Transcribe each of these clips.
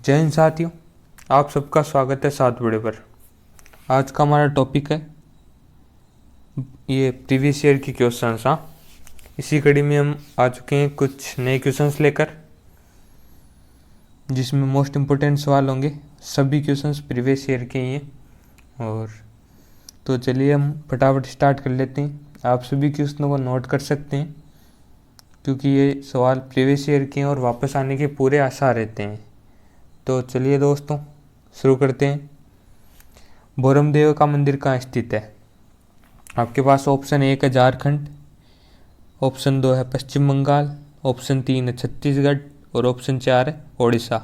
जय हिंद साथियों, आप सबका स्वागत है सात बड़े पर। आज का हमारा टॉपिक है ये प्रीवियस ईयर की क्वेश्चंस। इसी कड़ी में हम आ चुके हैं कुछ नए क्वेश्चंस लेकर, जिसमें मोस्ट इम्पोर्टेंट सवाल होंगे। सभी क्वेश्चंस प्रीवियस ईयर के ही हैं। और तो चलिए हम फटाफट स्टार्ट कर लेते हैं। आप सभी क्वेश्चनों को नोट कर सकते हैं, क्योंकि ये सवाल प्रीवियस ईयर के हैं और वापस आने के पूरे आसार रहते हैं। तो चलिए दोस्तों शुरू करते हैं। भोरमदेव का मंदिर कहाँ स्थित है? आपके पास ऑप्शन 1 है झारखंड, ऑप्शन 2 है पश्चिम बंगाल, ऑप्शन 3 है छत्तीसगढ़ और ऑप्शन 4 है ओडिशा।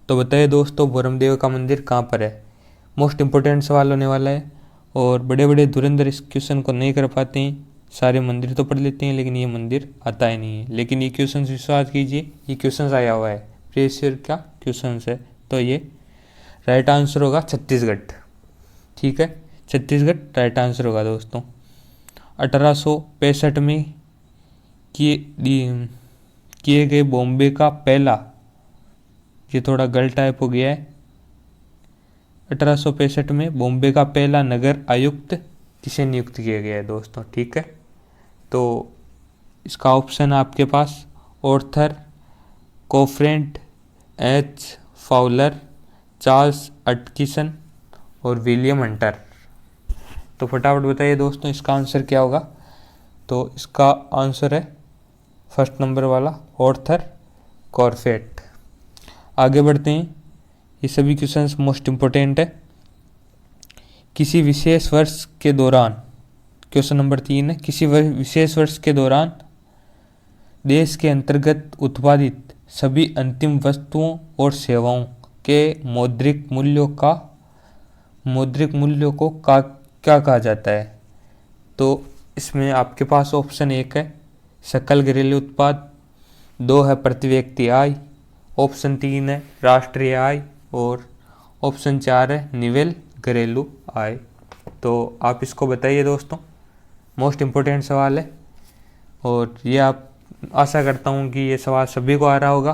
तो बताइए दोस्तों, भोरमदेव का मंदिर कहाँ पर है? मोस्ट इम्पोर्टेंट सवाल होने वाला है। और बड़े बड़े धुरंधर इस क्वेश्चन को नहीं कर पाते हैं। सारे मंदिर तो पढ़ लेते हैं, लेकिन ये मंदिर आता ही नहीं है। लेकिन ये क्वेश्चन विश्वास कीजिए, ये क्वेश्चन आया हुआ है, प्रीवियस ईयर का क्वेश्चन है। तो ये राइट आंसर होगा छत्तीसगढ़। ठीक है, छत्तीसगढ़ राइट आंसर होगा दोस्तों। 1865 में किए गए बॉम्बे का पहला, ये थोड़ा गलत टाइप हो गया है। 1865 में बॉम्बे का पहला नगर आयुक्त किसे नियुक्त किया गया है दोस्तों? ठीक है, तो इसका ऑप्शन आपके पास ऑर्थर कोफरेंट, एच फाउलर, चार्ल्स अटकिसन और विलियम हंटर। तो फटाफट बताइए दोस्तों, इसका आंसर क्या होगा? तो इसका आंसर है फर्स्ट नंबर वाला, ऑर्थर कॉरफेट। आगे बढ़ते हैं। ये सभी क्वेश्चंस मोस्ट इम्पोर्टेंट है। किसी विशेष वर्ष के दौरान, क्वेश्चन नंबर 3 है, किसी विशेष वर्ष के दौरान देश के अंतर्गत उत्पादित सभी अंतिम वस्तुओं और सेवाओं के मौद्रिक मूल्यों को क्या कहा जाता है? तो इसमें आपके पास ऑप्शन 1 है सकल घरेलू उत्पाद, 2 है प्रति व्यक्ति आय, ऑप्शन 3 है राष्ट्रीय आय और ऑप्शन 4 है निव्वल घरेलू आय। तो आप इसको बताइए दोस्तों, मोस्ट इम्पोर्टेंट सवाल है। और ये आप आशा करता हूँ कि ये सवाल सभी को आ रहा होगा।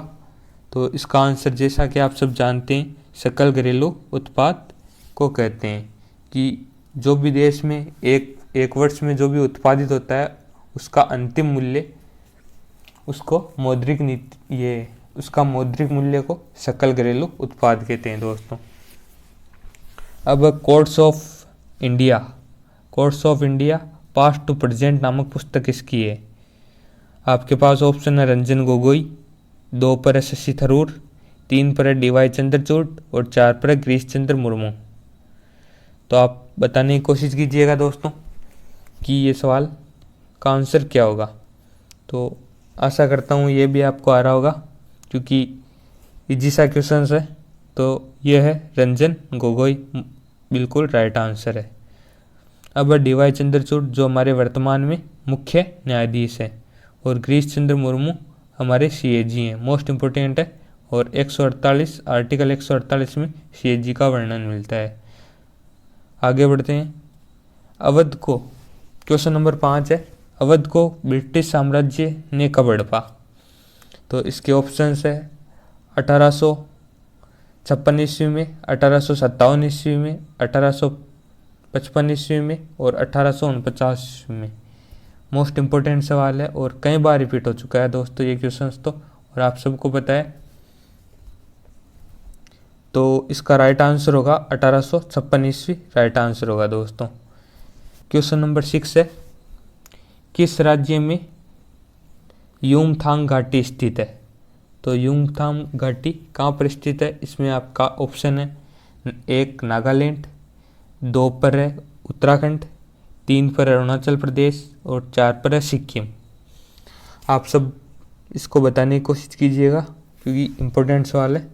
तो इसका आंसर, जैसा कि आप सब जानते हैं, सकल घरेलू उत्पाद को कहते हैं कि जो भी देश में एक वर्ष में जो भी उत्पादित होता है, उसका अंतिम मूल्य, उसको मौद्रिक नीति, उसका मौद्रिक मूल्य को सकल घरेलू उत्पाद कहते हैं दोस्तों। अब courts of India past to present नामक पुस्तक किसकी है? आपके पास ऑप्शन है रंजन गोगोई, 2 पर है शशि थरूर, 3 पर है डी.वाई. चंद्रचूड़ और 4 पर है गिरीश चंद्र मुर्मू। तो आप बताने की कोशिश कीजिएगा दोस्तों कि ये सवाल का आंसर क्या होगा। तो आशा करता हूँ ये भी आपको आ रहा होगा, क्योंकि इजी सा क्वेश्चन है। तो ये है रंजन गोगोई, बिल्कुल राइट आंसर है। अब डी.वाई. चंद्रचूड़ जो हमारे वर्तमान में मुख्य न्यायाधीश हैं, और गिरीश चंद्र मुर्मू हमारे सीएजी हैं। मोस्ट इम्पोर्टेंट है। और 148 आर्टिकल 148 में सीएजी का वर्णन मिलता है। आगे बढ़ते हैं। अवध को, क्वेश्चन नंबर 5 है, अवध को ब्रिटिश साम्राज्य ने कब हड़पा? तो इसके ऑप्शंस है 1856 ईस्वी में, 1857 ईस्वी में, 1855 ईस्वी में और 1849 ईस्वी में। मोस्ट इम्पोर्टेंट सवाल है और कई बार रिपीट हो चुका है दोस्तों ये क्वेश्चंस तो, और आप सबको पता है। तो इसका राइट आंसर होगा 1856 ईस्वी राइट आंसर होगा दोस्तों। क्वेश्चन नंबर 6 है, किस राज्य में युमथांग घाटी स्थित है? तो युमथांग घाटी कहाँ पर स्थित है? इसमें आपका ऑप्शन है 1 नागालैंड, 2 पर है उत्तराखंड, 3 पर है अरुणाचल प्रदेश और 4 पर है सिक्किम। आप सब इसको बताने की कोशिश कीजिएगा, क्योंकि इम्पोर्टेंट सवाल है।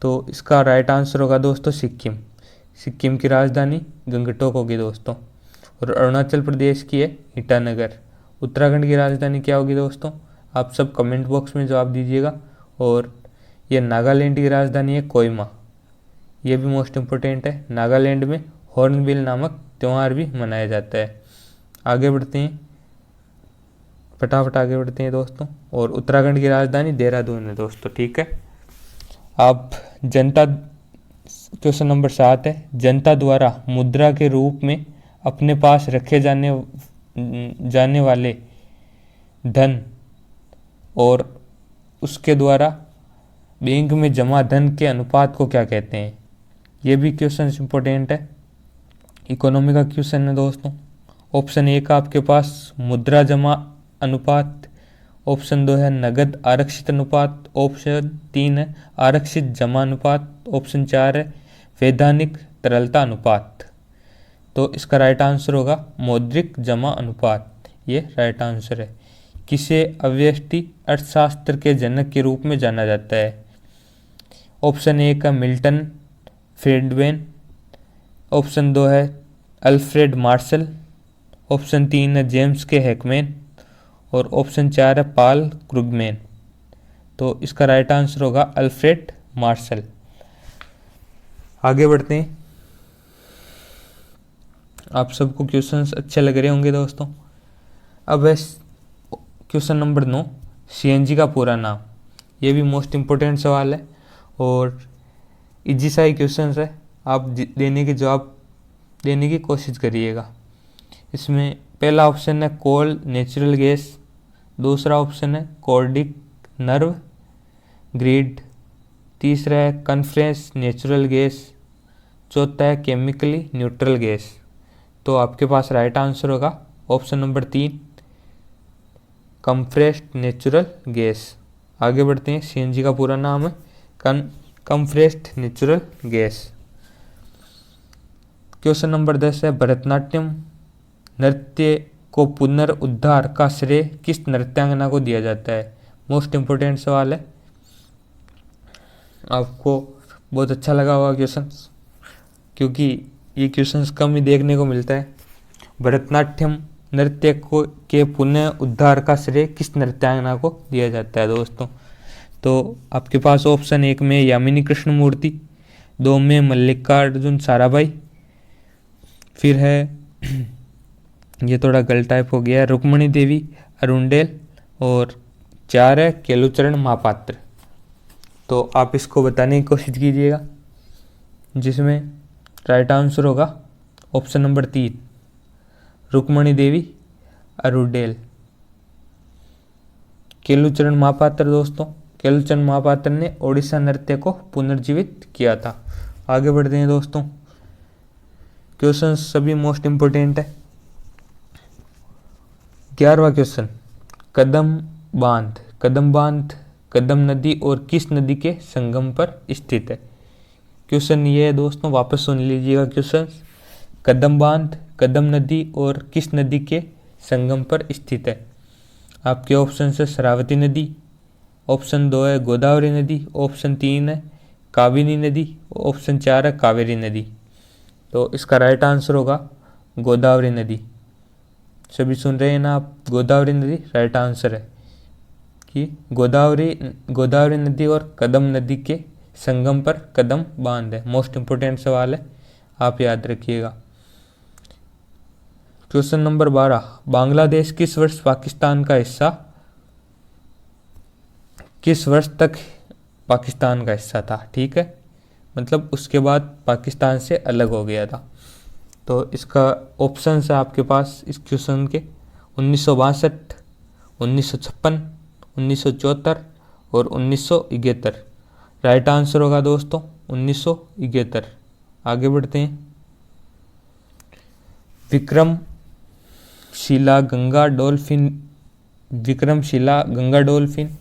तो इसका राइट आंसर होगा दोस्तों सिक्किम। सिक्किम की राजधानी गंगटोक होगी दोस्तों। और अरुणाचल प्रदेश की है ईटानगर। उत्तराखंड की राजधानी क्या होगी दोस्तों? आप सब कमेंट बॉक्स में जवाब दीजिएगा। और ये नागालैंड की राजधानी है कोहिमा। ये भी मोस्ट इम्पोर्टेंट है। नागालैंड में हॉर्नबिल नामक त्यौहार भी मनाया जाता है। आगे बढ़ते हैं, फटाफट आगे बढ़ते हैं दोस्तों। और उत्तराखंड की राजधानी देहरादून है दोस्तों। ठीक है, आप जनता, क्वेश्चन नंबर 7 है, जनता द्वारा मुद्रा के रूप में अपने पास रखे जाने वाले धन और उसके द्वारा बैंक में जमा धन के अनुपात को क्या कहते हैं। ये भी क्वेश्चन इंपॉर्टेंट है, इकोनॉमी का क्वेश्चन है दोस्तों। ऑप्शन 1 का आपके पास मुद्रा जमा अनुपात, ऑप्शन 2 है नगद आरक्षित अनुपात, ऑप्शन 3 है आरक्षित जमा अनुपात, ऑप्शन 4 है वैधानिक तरलता अनुपात। तो इसका राइट आंसर होगा मौद्रिक जमा अनुपात, ये राइट आंसर है। किसे अव्यष्टि अर्थशास्त्र के जनक के रूप में जाना जाता है। ऑप्शन 1 है मिल्टन फ्रीडमैन, ऑप्शन 2 है अल्फ्रेड मार्शल, ऑप्शन 3 है जेम्स के हैकमैन और ऑप्शन 4 है पॉल क्रुगमैन। तो इसका राइट आंसर होगा अल्फ्रेड मार्शल। आगे बढ़ते हैं। आप सबको क्वेश्चंस अच्छे लग रहे होंगे दोस्तों। अब है क्वेश्चन नंबर 9, सीएनजी का पूरा नाम। ये भी मोस्ट इम्पोर्टेंट सवाल है और इजी सा ही क्वेश्चन है, आप जवाब देने की कोशिश करिएगा। इसमें पहला ऑप्शन है कोल नेचुरल गैस, दूसरा ऑप्शन है कॉर्डिक नर्व ग्रिड, तीसरा है कन्फ्रेंस नेचुरल गैस, चौथा है केमिकली न्यूट्रल गैस। तो आपके पास राइट आंसर होगा option number 3 compressed natural gas. आगे बढ़ते हैं। सीएनजी का पूरा नाम है compressed natural gas. Question number 10 है भरतनाट्यम नृत्य को पुनरुद्धार का श्रेय किस नृत्यांगना को दिया जाता है। मोस्ट इम्पोर्टेंट सवाल है, आपको बहुत अच्छा लगा होगा क्वेश्चन, क्योंकि ये क्वेश्चंस कम ही देखने को मिलता है। भरतनाट्यम नृत्य को के पुनः उद्धार का श्रेय किस नृत्यांगना को दिया जाता है दोस्तों। तो आपके पास ऑप्शन 1 में यामिनी कृष्णमूर्ति, 2 में मल्लिकार्जुन साराभाई, फिर है ये थोड़ा गलत टाइप हो गया है, रुक्मणी देवी अरुंडेल, और 4 है केलुचरण महापात्र। तो आप इसको बताने की कोशिश कीजिएगा, जिसमें राइट आंसर होगा ऑप्शन नंबर 3 रुक्मणी देवी अरुंडेल। केलुचरण महापात्र दोस्तों, केलुचरण महापात्र ने ओडिशा नृत्य को पुनर्जीवित किया था। आगे बढ़ते हैं दोस्तों, क्वेश्चन सभी मोस्ट इम्पोर्टेंट है। 11वां क्वेश्चन, कदम बांध कदम नदी और किस नदी के संगम पर स्थित है। क्वेश्चन ये है दोस्तों, वापस सुन लीजिएगा क्वेश्चन। कदम बांध कदम नदी और किस नदी के संगम पर स्थित है। आपके ऑप्शन है शरावती नदी, ऑप्शन 2 है गोदावरी नदी, ऑप्शन 3 है काबिनी नदी, ऑप्शन 4 है कावेरी नदी। तो इसका राइट आंसर होगा गोदावरी नदी। सभी सुन रहे हैं ना आप, गोदावरी नदी राइट आंसर है कि गोदावरी नदी और कदम नदी के संगम पर कदम बांध है। मोस्ट इम्पोर्टेंट सवाल है, आप याद रखिएगा। क्वेश्चन नंबर 12, बांग्लादेश किस वर्ष पाकिस्तान का हिस्सा, किस वर्ष तक पाकिस्तान का हिस्सा था। ठीक है, मतलब उसके बाद पाकिस्तान से अलग हो गया था। तो इसका ऑप्शन है आपके पास इस क्वेश्चन के 1962, 1956, 1974 और 1971। राइट आंसर होगा दोस्तों 1971। आगे बढ़ते हैं। विक्रमशिला गंगा डॉल्फिन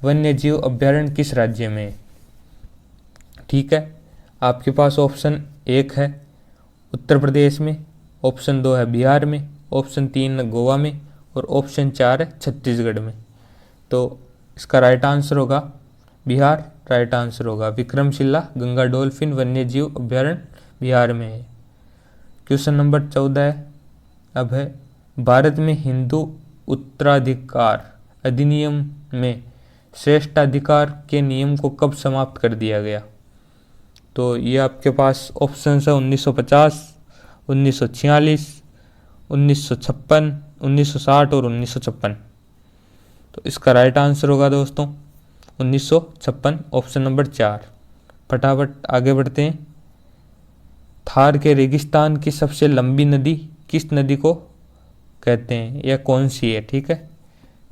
वन्य जीव अभ्यारण्य किस राज्य में है। ठीक है, आपके पास ऑप्शन 1 है उत्तर प्रदेश में, ऑप्शन 2 है बिहार में, ऑप्शन 3 है गोवा में और ऑप्शन 4 है छत्तीसगढ़ में। तो इसका राइट आंसर होगा बिहार। राइट आंसर होगा विक्रमशिला गंगा डॉल्फिन वन्य जीव अभ्यारण्य बिहार में है। क्वेश्चन नंबर 14 है, अब है भारत में हिंदू उत्तराधिकार अधिनियम में श्रेष्ठाधिकार के नियम को कब समाप्त कर दिया गया। तो ये आपके पास ऑप्शन है 1950, 1946, 1956, 1960 और 1956। तो इसका राइट आंसर होगा दोस्तों 1956 ऑप्शन नंबर 4। फटाफट आगे बढ़ते हैं। थार के रेगिस्तान की सबसे लंबी नदी किस नदी को कहते हैं या कौन सी है? ठीक है,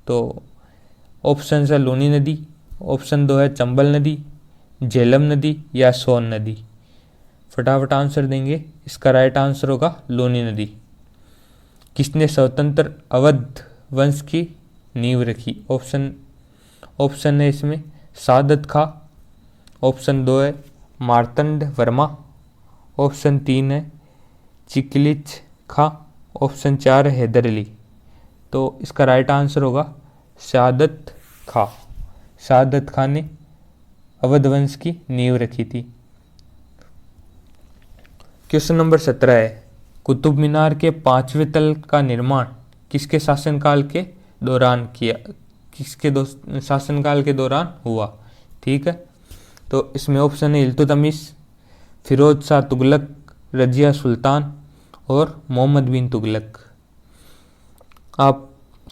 तो ऑप्शन है लूनी नदी, ऑप्शन 2 है चंबल नदी, झेलम नदी या सोन नदी। फटाफट आंसर देंगे। इसका राइट आंसर होगा लूनी नदी। किसने स्वतंत्र अवध वंश की नींव रखी? ऑप्शन है इसमें सादत खां, ऑप्शन 2 है मार्तंड वर्मा, ऑप्शन 3 है चिकलिच खां, ऑप्शन 4 है हैदर अली। तो इसका राइट आंसर होगा सादत खां। सादत खां ने अवध वंश की नींव रखी थी। क्वेश्चन नंबर 17 है, कुतुब मीनार के 5वें तल का निर्माण किसके शासनकाल के दौरान किया? शासनकाल के दौरान हुआ? ठीक है, तो इसमें ऑप्शन है इल्तुतमिश, फिरोज शाह तुगलक, रजिया सुल्तान और मोहम्मद बिन तुगलक। आप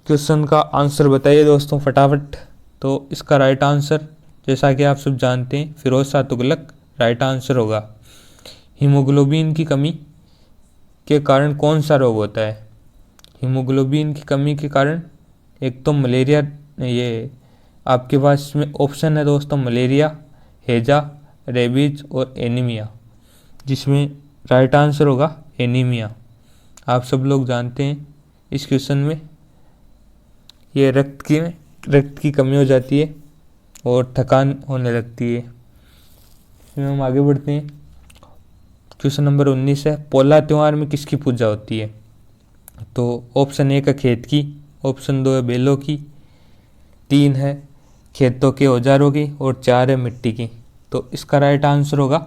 क्वेश्चन का आंसर बताइए दोस्तों फटाफट। तो इसका राइट आंसर, जैसा कि आप सब जानते हैं, फिरोज शाह तुगलक राइट आंसर होगा। हीमोग्लोबिन की कमी के कारण कौन सा रोग होता है? हीमोग्लोबिन की कमी के कारण एक तो मलेरिया, ये आपके पास इसमें ऑप्शन है दोस्तों मलेरिया, हैजा, रेबीज और एनीमिया, जिसमें राइट आंसर होगा एनीमिया। आप सब लोग जानते हैं इस क्वेश्चन में ये रक्त की कमी हो जाती है और थकान होने लगती है। इसमें हम आगे बढ़ते हैं। क्वेश्चन नंबर 19 है, पोला त्यौहार में किसकी पूजा होती है? तो ऑप्शन 1 है खेत की, ऑप्शन 2 है बैलों की, 3 है खेतों के औजारों की और 4 है मिट्टी की। तो इसका राइट आंसर होगा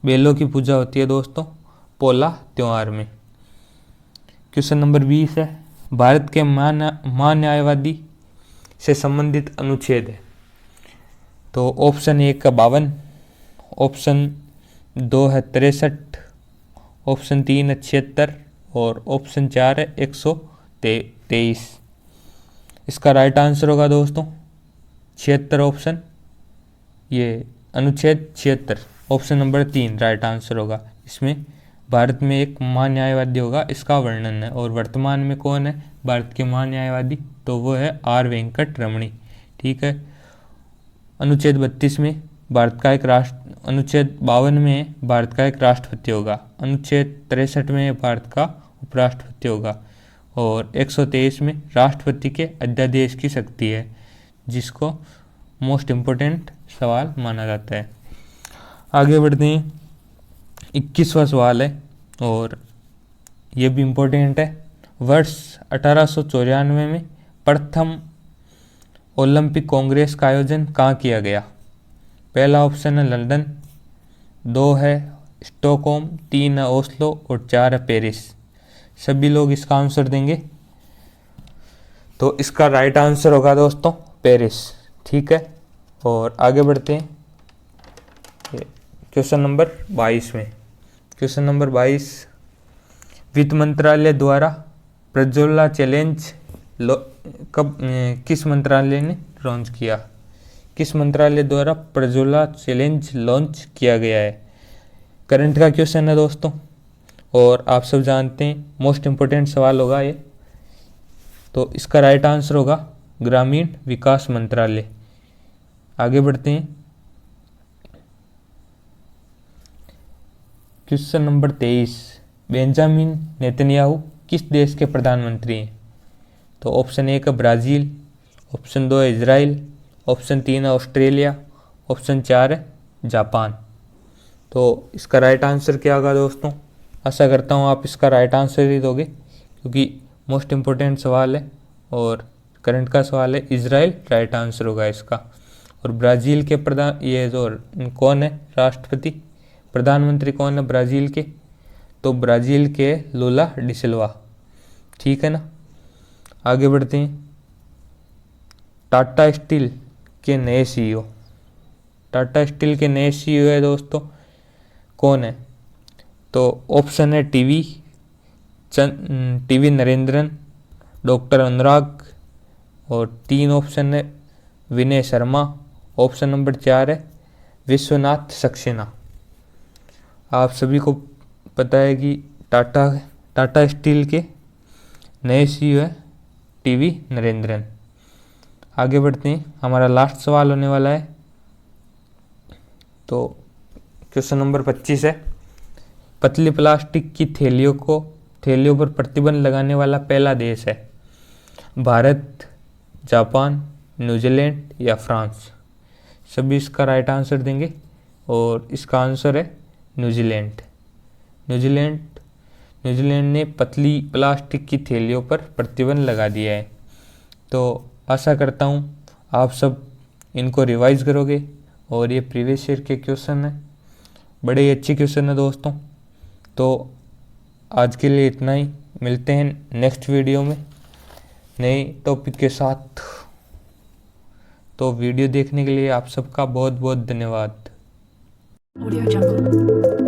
बैलों की पूजा होती है दोस्तों पोला त्यौहार में। क्वेश्चन नंबर 20 है, भारत के महान्यायवादी से संबंधित अनुच्छेद है। तो ऑप्शन 1 का 52, ऑप्शन 2 है 63, ऑप्शन 3 है 76 और ऑप्शन 4 है 123। इसका राइट आंसर होगा दोस्तों 76 ऑप्शन, ये अनुच्छेद 76 ऑप्शन नंबर 3 राइट आंसर होगा। इसमें भारत में एक महान्यायवादी होगा, इसका वर्णन है। और वर्तमान में कौन है भारत के महान्यायवादी? तो वो है आर वेंकट रमणी। ठीक है, अनुच्छेद 32 में भारत का एक अनुच्छेद 52 में भारत का एक राष्ट्रपति होगा, अनुच्छेद 63 में भारत का उपराष्ट्रपति होगा और 123 में राष्ट्रपति के अध्यादेश की शक्ति है, जिसको मोस्ट इम्पोर्टेंट सवाल माना जाता है। आगे बढ़ते हैं। 21वां सवाल है और ये भी इम्पोर्टेंट है। वर्ष 1894 में प्रथम ओलंपिक कांग्रेस का आयोजन कहाँ किया गया? पहला ऑप्शन है लंदन, 2 है स्टॉकहोम, 3 है ओस्लो और 4 है पेरिस। सभी लोग इसका आंसर देंगे। तो इसका राइट आंसर होगा दोस्तों पेरिस। ठीक है, और आगे बढ़ते हैं क्वेश्चन नंबर 22 में। क्वेश्चन नंबर 22, वित्त मंत्रालय द्वारा प्रज्वला चैलेंज किस मंत्रालय ने लॉन्च किया? किस मंत्रालय द्वारा प्रज्वला चैलेंज लॉन्च किया गया है? करंट का क्वेश्चन है दोस्तों और आप सब जानते हैं मोस्ट इम्पोर्टेंट सवाल होगा ये। तो इसका राइट आंसर होगा ग्रामीण विकास मंत्रालय। आगे बढ़ते हैं। क्वेश्चन नंबर 23, बेंजामिन नेतन्याहू किस देश के प्रधानमंत्री हैं? तो ऑप्शन 1 है ब्राज़ील, ऑप्शन 2 है इजराइल, ऑप्शन 3 है ऑस्ट्रेलिया, ऑप्शन 4 है जापान। तो इसका राइट आंसर क्या होगा दोस्तों? आशा करता हूँ आप इसका राइट आंसर ही दोगे, क्योंकि मोस्ट इम्पोर्टेंट सवाल है और करंट का सवाल है। इजराइल राइट आंसर होगा इसका। और ब्राज़ील के ये जो कौन है राष्ट्रपति, प्रधानमंत्री कौन है ब्राज़ील के? तो ब्राज़ील के लूला डी सिल्वा। ठीक है ना, आगे बढ़ते हैं। टाटा स्टील के नए सीईओ, टाटा स्टील के नए सीईओ है दोस्तों कौन है? तो ऑप्शन है टीवी नरेंद्रन, डॉक्टर अनुराग और 3 ऑप्शन है विनय शर्मा। ऑप्शन नंबर 4 है विश्वनाथ सक्सेना। आप सभी को पता है कि टाटा स्टील के नए सीईओ है टीवी नरेंद्रन। आगे बढ़ते हैं, हमारा लास्ट सवाल होने वाला है। तो क्वेश्चन नंबर 25 है, पतली प्लास्टिक की थैलियों पर प्रतिबंध लगाने वाला पहला देश है? भारत, जापान, न्यूजीलैंड या फ्रांस? सभी इसका राइट आंसर देंगे और इसका आंसर है न्यूजीलैंड। न्यूजीलैंड ने पतली प्लास्टिक की थैलियों पर प्रतिबंध लगा दिया है। तो आशा करता हूँ आप सब इनको रिवाइज करोगे और ये प्रीवियस ईयर के क्वेश्चन हैं, बड़े ही अच्छे क्वेश्चन हैं दोस्तों। तो आज के लिए इतना ही, मिलते हैं नेक्स्ट वीडियो में नए टॉपिक के साथ। तो वीडियो देखने के लिए आप सबका बहुत बहुत धन्यवाद। Audio Jungle.